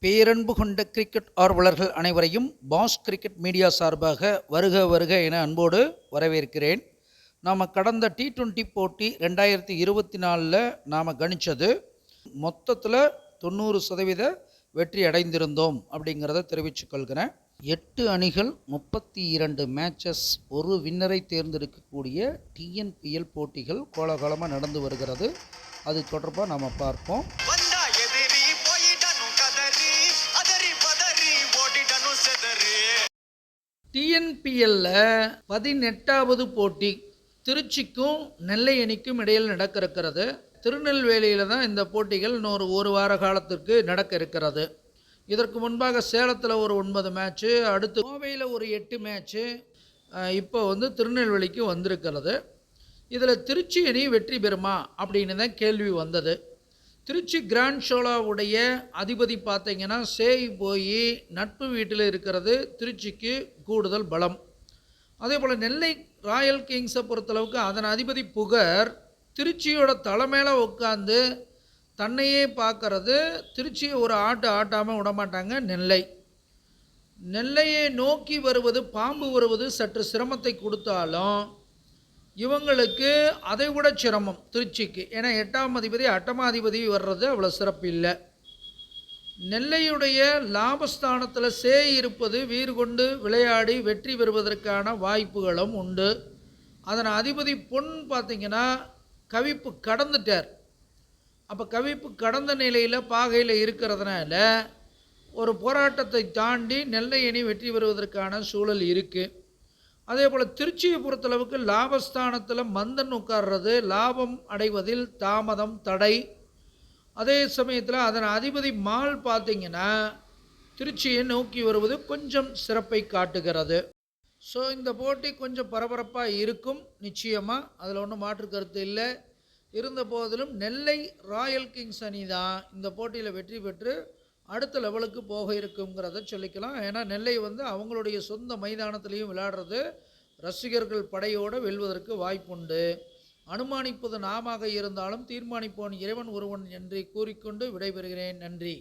பேரன்பு கொண்ட கிரிக்கெட் ஆர்வலர்கள் அனைவரையும் பாஸ் கிரிக்கெட் மீடியா சார்பாக வருக வருக என அன்போடு வரவேற்கிறேன். நாம் கடந்த T20 போட்டி 2024 நாம் கணித்தது மொத்தத்தில் 90% வெற்றி அடைந்திருந்தோம் அப்படிங்கிறத தெரிவித்துக்கொள்கிறேன். 8 அணிகள் 32 மேட்சஸ், ஒரு வின்னரை தேர்ந்தெடுக்கக்கூடிய TNPL போட்டிகள் கோலாகலமாக நடந்து வருகிறது. அது தொடர்பாக நாம் பார்ப்போம். TNPL 18வது போட்டி திருச்சிக்கும் நெல்லை அணிக்கும் இடையில் நடக்க இருக்கிறது. திருநெல்வேலியில் தான் இந்த போட்டிகள் இன்னொரு ஒரு வார காலத்திற்கு நடக்க இருக்கிறது. இதற்கு முன்பாக சேலத்தில் ஒரு 9 மேட்ச்சு, அடுத்து கோவையில் ஒரு 8 மேட்ச்சு, இப்போ திருநெல்வேலிக்கு வந்திருக்கிறது. இதில் திருச்சி அணி வெற்றி பெறுமா அப்படின்னு தான் கேள்வி வந்தது. திருச்சி கிராண்ட் ஷோலாவுடைய அதிபதி பார்த்திங்கன்னா சேய் போய் நட்பு வீட்டில் இருக்கிறது திருச்சிக்கு கூடுதல் பலம். அதே போல் நெல்லை ராயல் கிங்ஸை பொறுத்தளவுக்கு அதன் அதிபதி புகர் திருச்சியோட தலைமையில் உட்காந்து தன்னையே பார்க்கறது. திருச்சியை ஒரு ஆட்டாமல் விடமாட்டாங்க. நெல்லையை நோக்கி வருவது, பாம்பு வருவது சற்று சிரமத்தை கொடுத்தாலும் இவங்களுக்கு அதை விட சிரமம் திருச்சிக்கு. ஏன்னா 8ஆம் அதிபதி 8மாதிபதி வர்றது அவ்வளோ சிறப்பு இல்லை. நெல்லையுடைய லாபஸ்தானத்தில் இருப்பது வீறு கொண்டு விளையாடி வெற்றி பெறுவதற்கான வாய்ப்புகளும் உண்டு. அதன் அதிபதி பொன் பார்த்திங்கன்னா கவிப்பு கடந்துட்டார். அப்போ கவிப்பு கடந்த நிலையில் பாகையில் இருக்கிறதுனால ஒரு போராட்டத்தை தாண்டி நெல்லை அணி வெற்றி பெறுவதற்கான சூழல் இருக்குது. அதே போல் திருச்சியை பொறுத்தளவுக்கு லாபஸ்தானத்தில் மந்தன் உட்கார்றது லாபம் அடைவதில் தாமதம், தடை. அதே சமயத்தில் அதன் அதிபதி மால் பார்த்திங்கன்னா திருச்சியை நோக்கி வருவது கொஞ்சம் சிறப்பை காட்டுகிறது. ஸோ இந்த போட்டி கொஞ்சம் பரபரப்பாக இருக்கும் நிச்சயமாக, அதில் ஒன்றும் மாற்று கருத்து இல்லை. இருந்த போதிலும் நெல்லை ராயல் கிங்ஸ் அணி தான் இந்த போட்டியில் வெற்றி பெற்று அடுத்த லெவலுக்கு போக இருக்குங்கிறத சொல்லிக்கலாம். ஏன்னா நெல்லை அவங்களுடைய சொந்த மைதானத்திலையும் விளையாடுறது, ரசிகர்கள் படையோடு வெல்வதற்கு வாய்ப்புண்டு. அனுமானிப்பது நாமாக இருந்தாலும் தீர்மானிப்போன் இறைவன் ஒருவன் என்று கூறிக்கொண்டு விடைபெறுகிறேன். நன்றி.